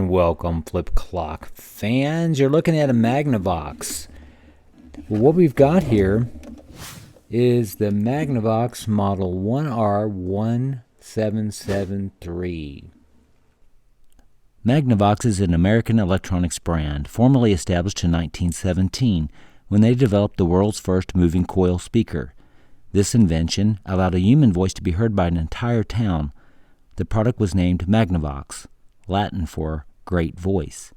And welcome, FlipoClock fans. You're looking at a Magnavox. Well, what we've got here is the Magnavox model 1R1773. Magnavox is an American electronics brand, formally established in 1917 when they developed the world's first moving coil speaker. This invention allowed a human voice to be heard by an entire town. The product was named Magnavox, Latin for great voice.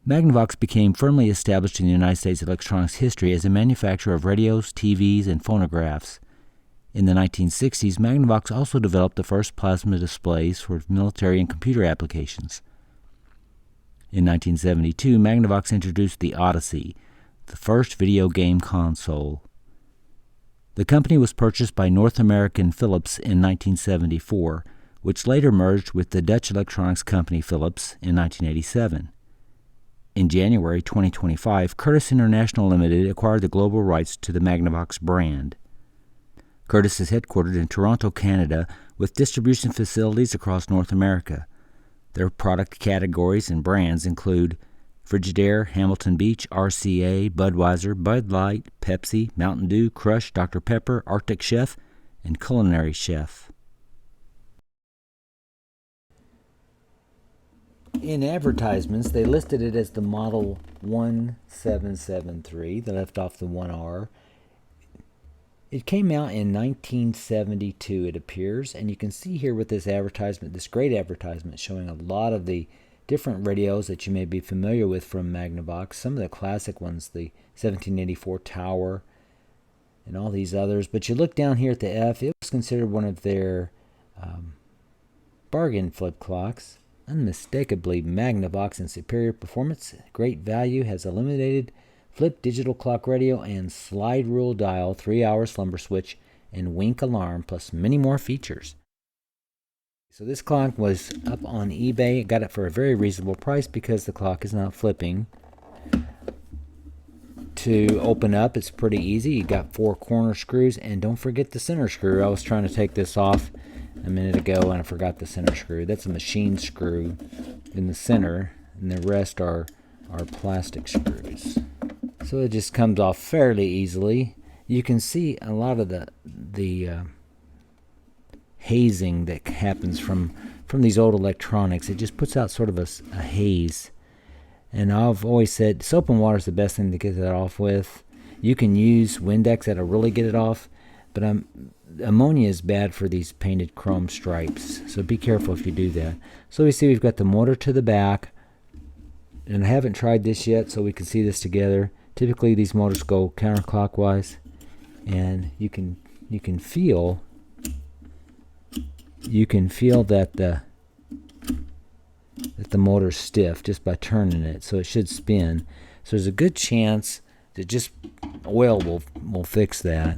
Magnavox became firmly established in the United States electronics history as a manufacturer of radios, TVs, and phonographs. In the 1960s, Magnavox also developed the first plasma displays for military and computer applications. In 1972, Magnavox introduced the Odyssey, the first video game console. The company was purchased by North American Philips in 1974, which later merged with the Dutch electronics company Philips in 1987. In January 2025, Curtis International Limited acquired the global rights to the Magnavox brand. Curtis is headquartered in Toronto, Canada, with distribution facilities across North America. Their product categories and brands include Frigidaire, Hamilton Beach, RCA, Budweiser, Bud Light, Pepsi, Mountain Dew, Crush, Dr. Pepper, Arctic Chef, and Culinary Chef. In advertisements, they listed it as the model 1773. They left off the 1R. It came out in 1972, it appears, and you can see here with this advertisement, this great advertisement showing a lot of the different radios that you may be familiar with from Magnavox. Some of the classic ones, the 1784 Tower and all these others. But you look down here at the F, it was considered one of their bargain flip clocks. Unmistakably Magnavox in superior performance, great value, has eliminated flip digital clock radio and slide rule dial, 3-hour slumber switch, and wink alarm, plus many more features. So this clock was up on eBay. Got it for a very reasonable price because the clock is not flipping. To open up, it's pretty easy. You got 4 corner screws, and don't forget the center screw. I was trying to take this off a minute ago, and I forgot the center screw. That's a machine screw in the center, and the rest are plastic screws. So it just comes off fairly easily. You can see a lot of the hazing that happens from these old electronics. It just puts out sort of a haze. And I've always said soap and water is the best thing to get that off with. You can use Windex that'll really get it off, but ammonia is bad for these painted chrome stripes, so be careful if you do that. So we see we've got the motor to the back, and I haven't tried this yet, so we can see this together. Typically these motors go counterclockwise, and you can feel that the motor's stiff just by turning it, so it should spin. So there's a good chance that just oil will fix that.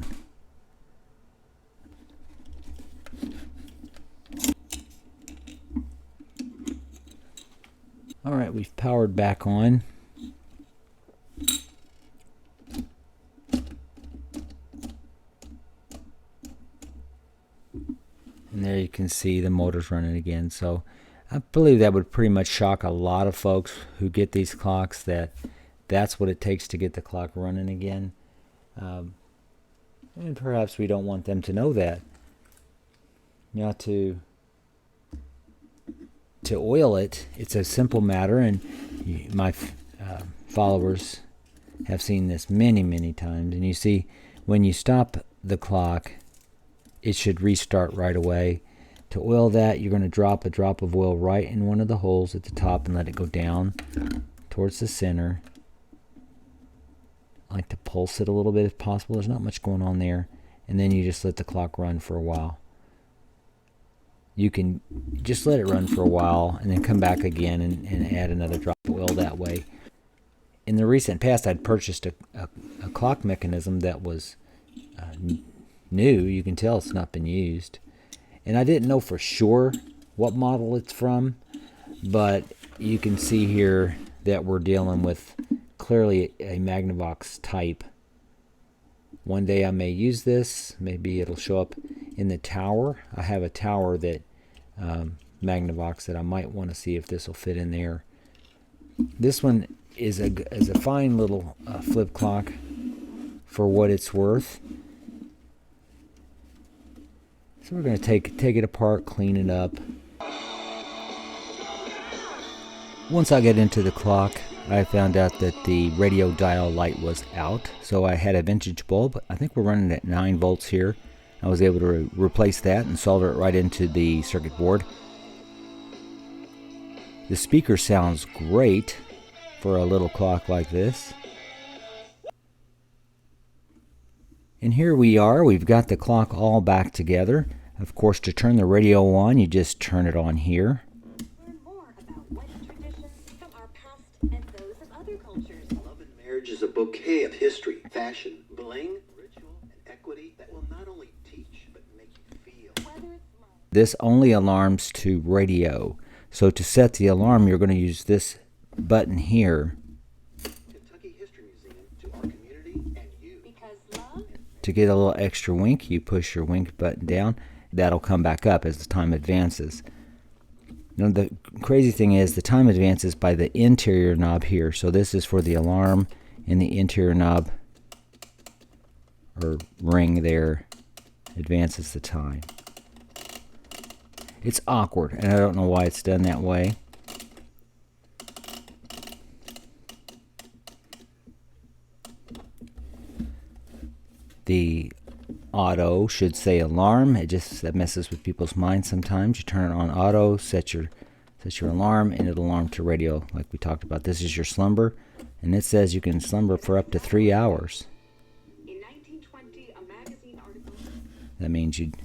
All right, we've powered back on. And there you can see the motor's running again. So I believe that would pretty much shock a lot of folks who get these clocks, that's what it takes to get the clock running again. And perhaps we don't want them to know that. You know, to oil it, it's a simple matter, and my followers have seen this many times. And you see, when you stop the clock, it should restart right away. To oil that, you're going to drop a drop of oil right in one of the holes at the top and let it go down towards the center. I like to pulse it a little bit if possible. There's not much going on there. And then you just let the clock run for a while. You can just let it run for a while and then come back again and add another drop of oil that way. In the recent past, I'd purchased a clock mechanism that was new. You can tell it's not been used. And I didn't know for sure what model it's from, but you can see here that we're dealing with clearly a Magnavox type. One day I may use this. Maybe it'll show up in the tower. I have a tower that Magnavox that I might want to see if this will fit in there. This one is a fine little flip clock for what it's worth. So we're going to take it apart, clean it up. Once I get into the clock, I found out that the radio dial light was out, so I had a vintage bulb. I think we're running at 9 volts here. I was able to replace that and solder it right into the circuit board. The speaker sounds great for a little clock like this. And here we are, we've got the clock all back together. Of course, to turn the radio on, you just turn it on here. Learn more about wedding traditions from our past and those of other cultures. Love and marriage is a bouquet of history, fashion, bling, ritual, and equity that will not only teach, but make you feel. Whether it's love. This only alarms to radio. So to set the alarm, you're going to use this button here. Kentucky History Museum to our community and you. Because love. To get a little extra wink, you push your wink button down. That'll come back up as the time advances. Now the crazy thing is the time advances by the interior knob here. So this is for the alarm, and the interior knob or ring there advances the time. It's awkward, and I don't know why it's done that way. The auto should say alarm. That messes with people's minds sometimes. You turn it on auto, set your alarm, and it'll alarm to radio like we talked about. This is your slumber, and it says you can slumber for up to 3 hours. In 1920, a magazine article. That means you'd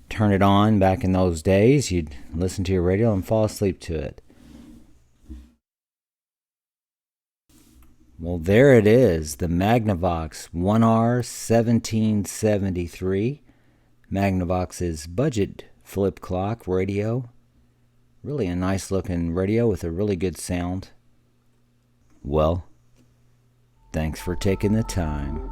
turn it on back in those days. You'd listen to your radio and fall asleep to it. Well, there it is, the Magnavox 1R1773. Magnavox's budget flip clock radio. Really a nice looking radio with a really good sound. Well, thanks for taking the time.